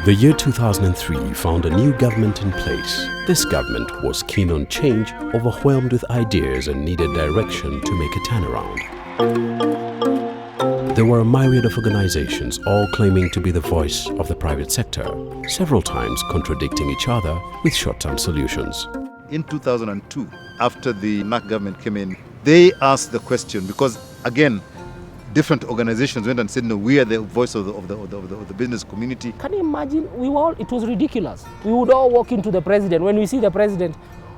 The year 2003 found a new government in place. This government was keen on change, overwhelmed with ideas and needed direction to make a turnaround. There were a myriad of organizations, all claiming to be the voice of the private sector, several times contradicting each other with short-term solutions. In 2002, after the NAC government came in, they asked the question because, again, different organizations went and said, no, we are the voice of the business community. Can you imagine? It was ridiculous. We would all walk into the president. When we see the president,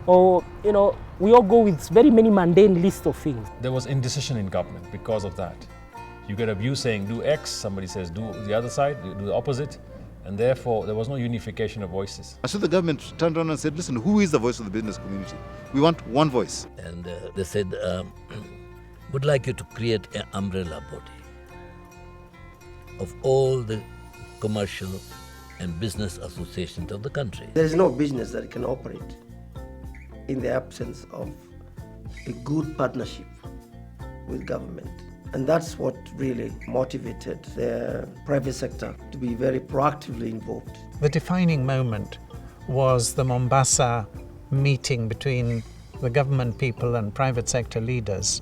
or, we all go with very many mundane lists of things. There was indecision in government because of that. You get a view saying do X, somebody says do the other side, do the opposite, and therefore there was no unification of voices. So the government turned around and said, listen, who is the voice of the business community? We want one voice. And they said, would like you to create an umbrella body of all the commercial and business associations of the country. There is no business that can operate in the absence of a good partnership with government. And that's what really motivated the private sector to be very proactively involved. The defining moment was the Mombasa meeting between the government people and private sector leaders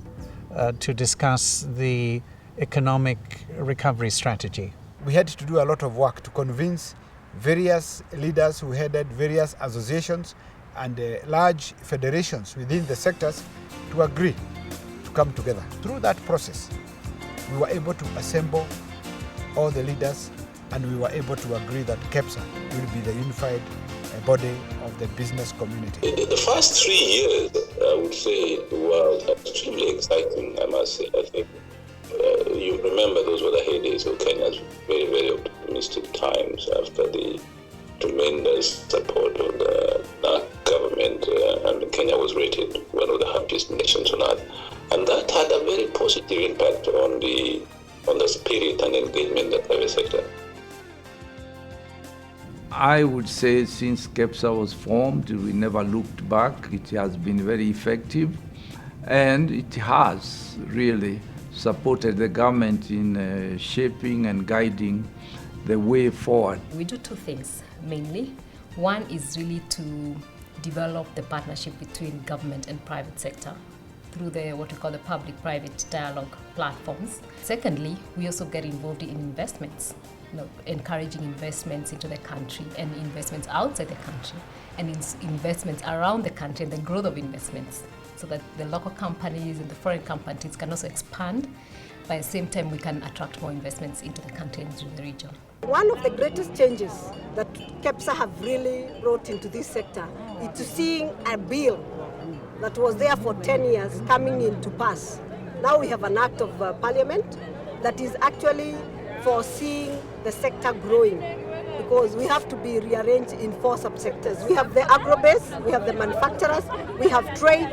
to discuss the economic recovery strategy. We had to do a lot of work to convince various leaders who headed various associations and large federations within the sectors to agree to come together. Through that process, we were able to assemble all the leaders and we were able to agree that KEPSA will be the unified body of the business community. The first 3 years, I would say, were extremely exciting, I must say. I think you remember those were the heydays of Kenya's very, very optimistic times after the tremendous support of the government, and Kenya was rated one of the happiest nations on earth. And that had a very positive impact on the spirit and engagement of the private sector. I would say since KEPSA was formed, we never looked back. It has been very effective and it has really supported the government in shaping and guiding the way forward. We do two things mainly. One is really to develop the partnership between government and private sector through what we call the public-private dialogue platforms. Secondly, we also get involved in investments, encouraging investments into the country and investments outside the country and investments around the country and the growth of investments so that the local companies and the foreign companies can also expand. By the same time, we can attract more investments into the country and into the region. One of the greatest changes that KEPSA have really brought into this sector is to seeing a bill that was there for 10 years coming in to pass. Now we have an act of parliament that is actually foreseeing the sector growing because we have to be rearranged in 4 subsectors. We have the agro-base, we have the manufacturers, we have trade,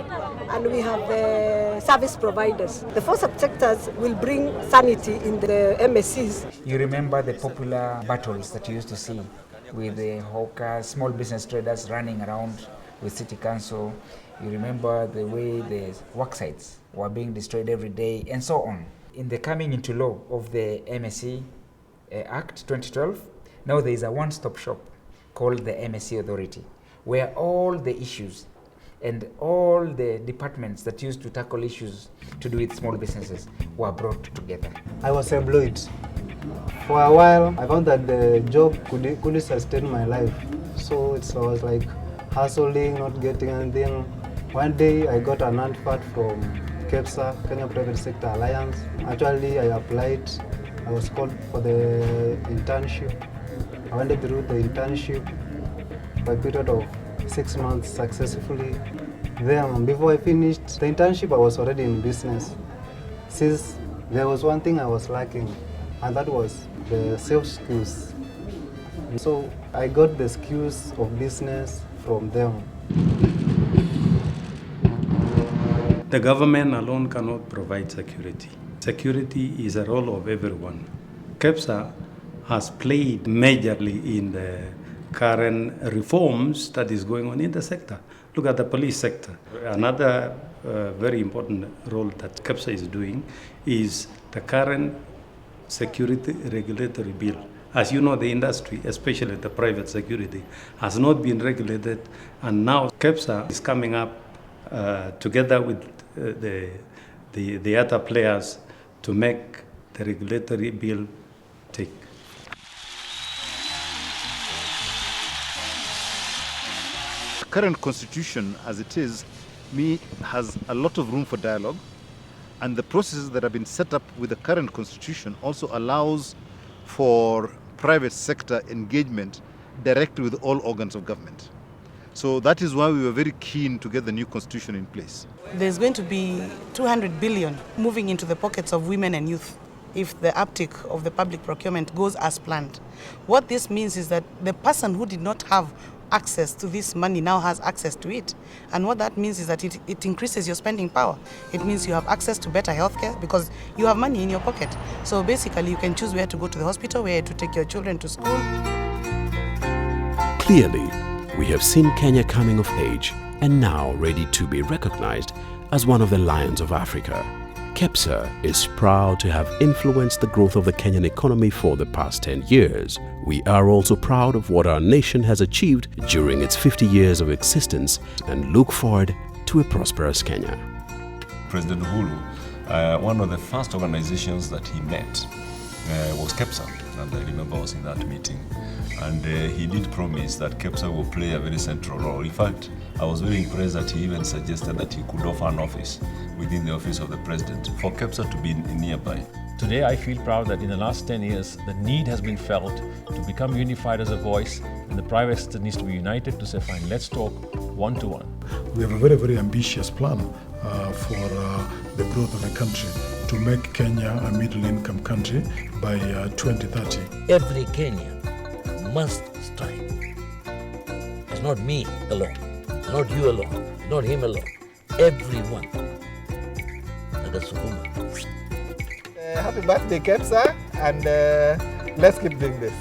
and we have the service providers. The 4 subsectors will bring sanity in the MSCs. You remember the popular battles that you used to see with the hawkers, small business traders running around with city council. You remember the way the work sites were being destroyed every day and so on. In the coming into law of the MSC Act 2012, now there is a one-stop shop called the MSC Authority, where all the issues and all the departments that used to tackle issues to do with small businesses were brought together. I was employed. For a while, I found that the job couldn't sustain my life. So I was like hustling, not getting anything. One day I got an advert from KEPSA, Kenya Private Sector Alliance. Actually, I applied. I was called for the internship. I went through the internship for a period of 6 months successfully. Then, before I finished the internship, I was already in business. Since there was one thing I was lacking, and that was the sales skills. So I got the skills of business from them. The government alone cannot provide security. Security is a role of everyone. KEPSA has played majorly in the current reforms that is going on in the sector. Look at the police sector. Another very important role that KEPSA is doing is the current security regulatory bill. As you know, the industry, especially the private security, has not been regulated, and now KEPSA is coming up together with the other players to make the regulatory bill take. The current constitution as it is, has a lot of room for dialogue, and the processes that have been set up with the current constitution also allows for private sector engagement directly with all organs of government. So that is why we were very keen to get the new constitution in place. There's going to be 200 billion moving into the pockets of women and youth if the uptick of the public procurement goes as planned. What this means is that the person who did not have access to this money now has access to it. And what that means is that it increases your spending power. It means you have access to better healthcare because you have money in your pocket. So basically you can choose where to go to the hospital, where to take your children to school. Clearly, we have seen Kenya coming of age and now ready to be recognized as one of the lions of Africa. KEPSA is proud to have influenced the growth of the Kenyan economy for the past 10 years. We are also proud of what our nation has achieved during its 50 years of existence and look forward to a prosperous Kenya. President Uhuru, one of the first organizations that he met was KEPSA, and I remember I was in that meeting. And he did promise that KEPSA will play a very central role. In fact, I was very impressed that he even suggested that he could offer an office within the office of the president for KEPSA to be nearby. Today, I feel proud that in the last 10 years, the need has been felt to become unified as a voice, and the private sector needs to be united to say, fine, let's talk one-to-one. We have a very, very ambitious plan for the growth of the country to make Kenya a middle-income country by 2030. Every Kenyan must strive. It's not me alone, it's not you alone, it's not him alone. Everyone. Happy birthday, KEPSA, and let's keep doing this.